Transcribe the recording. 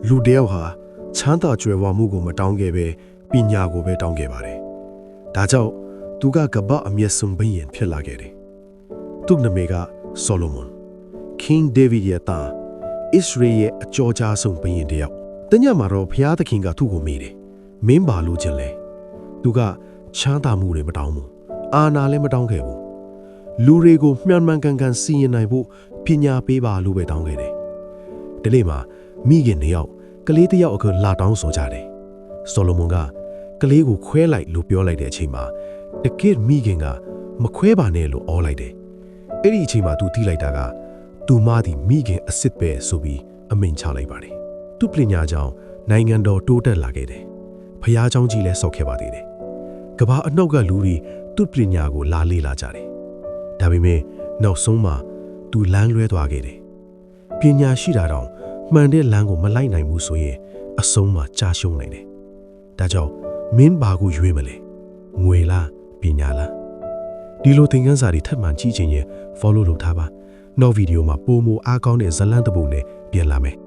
လူတယောက်ဟာချမ်းသာကြွယ်ဝမှုကိုမတောင်းခဲ့ပဲပညာကိုပဲတောင်းခဲ့ပါတယ်။ဒါကြောင့်သူကကမ္ဘာအမျက်ဆုံးဘုရင်ဖြစ်လာခဲ့တယ်။သူ့နာမည်ကဆိုလိုမွန် King David ရဲ့သား Israel ရဲ့အကျော်ကြားဆုံးဘုရင်တယောက်။တညမှာတော့ဘုရားသခင်ကသူ့ကိုမေးတယ်။မင်းဘာလို့ချင်လဲ။သူကချမ်းသာမှုတွေမတောင်းဘူး။အာဏာလည်းမတောင်းခဲ့ဘူး။လူတွေကိုမှန်မှန်ကန်ကန်စီရင်နိုင်ဖို့ပညာပေးပါလို့ပဲတောင်းခဲ့တယ်။ဒီနေ့မှာမိခင်တယောက်ကလေးတယောက်အခုလာတောင်းဆိုကြတယ်။ဆိုလိုမွန်ကကလေးကိုခွဲလိုက်လို့ပြောလိုက်တဲ့အချိန်မှာတကယ်မိခင်ကမခွဲပါနဲ့လို့အော်လိုက်တယ်။အဲ့ဒီအချိန်မှာသူသိလိုက်တာကသူမသည်မိခင်အစ်စ်ပဲဆိုပြီးအမိန့်ချလိုက်ပါတယ်။သူ့ပညာကြောင့်နိုင်ငံတော်တိုးတက်လာခဲ့တယ်။ဖျားเจ้าကြီးလည်းဆောက်ခဲ့ပါသေးတယ်။ကမ္ဘာအနှုတ်ကလူတွေသူ့ပညာကိုလာလေ့လာကြတယ်။ဒါပေမဲ့နောက်ဆုံးမှာသူလမ်းလွဲသွားခဲ့တယ်။ပညာရှိတာတောင်မှန်တဲ့လမ်းကိုမလိုက်နိုင်ဘူးဆိုရင်အဆုံးမှာကြာရှုံးနိုင်တယ်။ဒါကြောင့်မင်းဘာကိုရွေးမလဲ။ငွေလားပညာလား။ဒီလိုသင်ခန်းစာတွေထပ်မံကြည့်ချင်ရင် follow လုပ်ထားပါ။နောက်ဗီဒီယိုမှာပိုမိုအားကောင်းတဲ့ဇာတ်လမ်းတစ်ပုဒ်နဲ့ပြန်လာမယ်။